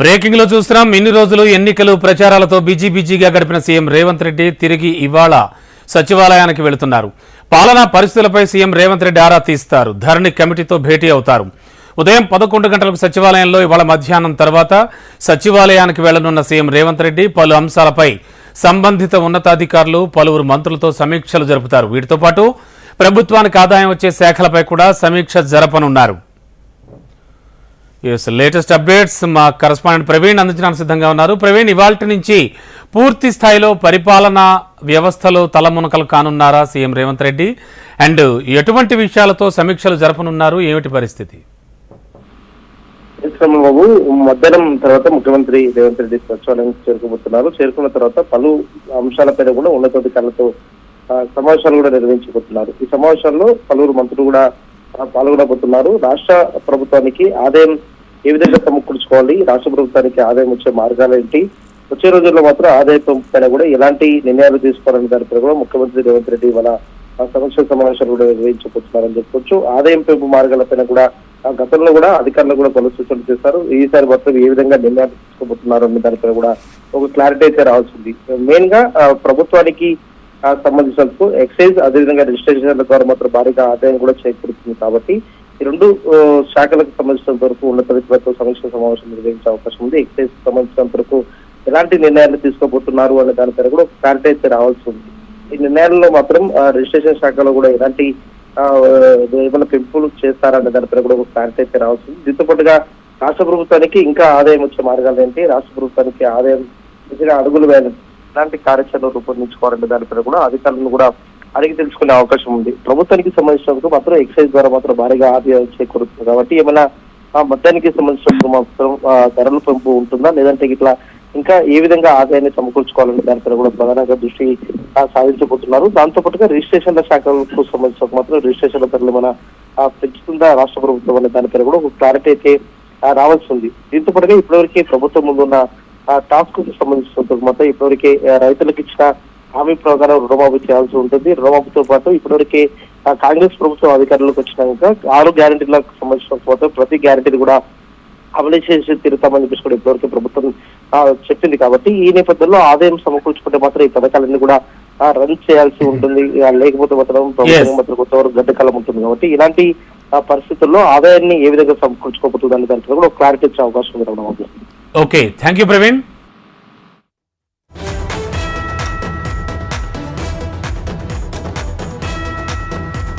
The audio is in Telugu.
బ్రేకింగ్ లో చూస్తున్నాం. ఇన్ని రోజులు ఎన్నికలు ప్రచారాలతో బిజీగా గడిపిన సీఎం రేవంత్ రెడ్డి తిరిగి ఇవాళ సచివాలయానికి వెళుతున్నారు. పాలనా పరిస్థితులపై సీఎం రేవంత్ రెడ్డి ఆరా తీస్తారు. ధరణి కమిటీతో భేటీ అవుతారు. ఉదయం 11 గంటలకు సచివాలయంలో, ఇవాళ మధ్యాహ్నం తర్వాత సచివాలయానికి వెళ్లనున్న సీఎం రేవంత్ రెడ్డి పలు అంశాలపై సంబంధిత ఉన్నతాధికారులు, పలువురు మంత్రులతో సమీక్షలు జరుపుతారు. వీటితో పాటు ప్రభుత్వానికి ఆదాయం వచ్చే శాఖలపై కూడా సమీక్ష జరపనున్నారు. లేటెస్ట్ అప్డేట్స్ మా కరెస్పాండెంట్ ప్రవీణ్ అందించడానికి సిద్ధంగా ఉన్నారు. ప్రవీణ్, ఇవాల్టి నుంచి పూర్తి స్థాయిలో పరిపాలనా వ్యవస్థలో తలమునకలు కానున్నారా సీఎం రేవంత్ రెడ్డి? అండ్ ఎటువంటి విషయాలతో సమీక్షలు జరపనున్నారు? ఏమిటి పరిస్థితి? బాబు, మధ్యాహ్నం తర్వాత ముఖ్యమంత్రి రేవంత్ రెడ్డి సచివాలయం చేరుకోబోతున్నారు. చేరుకున్న తర్వాత పలు అంశాలపైన కూడా ఉన్నతాధికారులతో సమావేశాలు కూడా నిర్వహించబోతున్నారు. ఈ సమావేశాల్లో పలువురు మంత్రులు కూడా పాల్గొనబోతున్నారు. రాష్ట్ర ప్రభుత్వానికి ఆదాయం ఏ విధంగా సమకూర్చుకోవాలి, రాష్ట్ర ప్రభుత్వానికి ఆదాయం వచ్చే మార్గాలు ఏంటి, వచ్చే రోజుల్లో మాత్రం ఆదాయం పైన కూడా ఎలాంటి నిర్ణయాలు తీసుకోవాలని దానిపై కూడా ముఖ్యమంత్రి రేవంత్ రెడ్డి వాళ్ళ సమీక్ష సమావేశాలు కూడా నిర్వహించబోతున్నారని చెప్పుకోవచ్చు. ఆదాయం పెంపు మార్గాలపైన కూడా గతంలో కూడా అధికారులు కూడా పలు సూచనలు చేశారు. ఈసారి మాత్రం ఏ విధంగా నిర్ణయాలు తీసుకోబోతున్నారు అనే దానిపై కూడా ఒక క్లారిటీ అయితే రావాల్సింది. మెయిన్ గా ప్రభుత్వానికి సంబంధించినందుకు ఎక్సైజ్, అదేవిధంగా రిజిస్ట్రేషన్ల ద్వారా మాత్రం భారీగా ఆదాయం కూడా చేకూరుతుంది. కాబట్టి ఈ రెండు శాఖలకు సంబంధించినంత వరకు ఉన్నతాధికారులతో సమీక్ష సమావేశం నిర్వహించే అవకాశం ఉంది. ఎక్సైజ్ సంబంధించినంత వరకు ఎలాంటి నిర్ణయాలు తీసుకోబోతున్నారు అనే దానిపై కూడా క్లారిటీ అయితే రావాల్సి ఉంది. ఈ నిర్ణయాలలో మాత్రం రిజిస్ట్రేషన్ శాఖలో కూడా ఎలాంటి ఏమైనా పెంపులు చేస్తారనే దానిపై కూడా ఒక క్లారిటీ అయితే రావాల్సి ఉంది. దీంతో పాటుగా రాష్ట్ర ప్రభుత్వానికి ఇంకా ఆదాయం వచ్చే మార్గాలు ఏంటి, రాష్ట్ర ప్రభుత్వానికి ఆదాయం దిశగా అడుగులు వేయాలి, ఇలాంటి కార్యాచరణ రూపొందించుకోవాలంటే దానిపై కూడా అధికారులను కూడా అడిగి తెలుసుకునే అవకాశం ఉంది. ప్రభుత్వానికి సంబంధించినందుకు మాత్రం ఎక్సైజ్ ద్వారా మాత్రం భారీగా ఆదాయం చేకూరుతుంది. కాబట్టి ఏమైనా మొత్తానికి సంబంధించినప్పుడు మాత్రం ధరల పెంపు ఉంటుందా, లేదంటే ఇట్లా ఇంకా ఏ విధంగా ఆదాయాన్ని సమకూర్చుకోవాలనే దానిపై కూడా ప్రధానంగా దృష్టి సాధించబోతున్నారు. దాంతో పాటుగా రిజిస్ట్రేషన్ల శాఖలకు సంబంధించిన మాత్రం రిజిస్ట్రేషన్ల ధరలు మన పెంచుతుందా రాష్ట్ర ప్రభుత్వం అనే దానిపై కూడా ఒక క్లారిటీ అయితే రావాల్సి ఉంది. దీంతో పాటుగా ఇప్పటివరకే ప్రభుత్వం ముందున్న టాస్క్ కు సంబంధించినందుకు మాత్రం ఇప్పటివరకే రైతులకు ఇచ్చిన హామీ ప్రకారం రుణమాఫీ చేయాల్సి ఉంటుంది. రుణమాఫీతో పాటు ఇప్పటివరకే కాంగ్రెస్ ప్రభుత్వం అధికారంలోకి వచ్చినాక 6 గ్యారెంటీలకు సంబంధించిన మాత్రం ప్రతి గ్యారెంటీని కూడా అమలు చేసి తీరుతామని చెప్పేసి కూడా ఇప్పటివరకు ప్రభుత్వం చెప్పింది. కాబట్టి ఈ నేపథ్యంలో ఆదాయం సమకూర్చుకుంటే మాత్రం ఈ పథకాలన్నీ కూడా రన్ చేయాల్సి ఉంటుంది. లేకపోతే మాత్రం ప్రభుత్వం మాత్రం కొంతవరకు గడ్డకాలం ఉంటుంది. కాబట్టి ఇలాంటి పరిస్థితుల్లో ఆదాయాన్ని ఏ విధంగా సమకూర్చుకోబోతుంది అనే దాంట్లో కూడా క్లారిటీ ఇచ్చే అవకాశం ఉంది. Okay, thank you Praveen.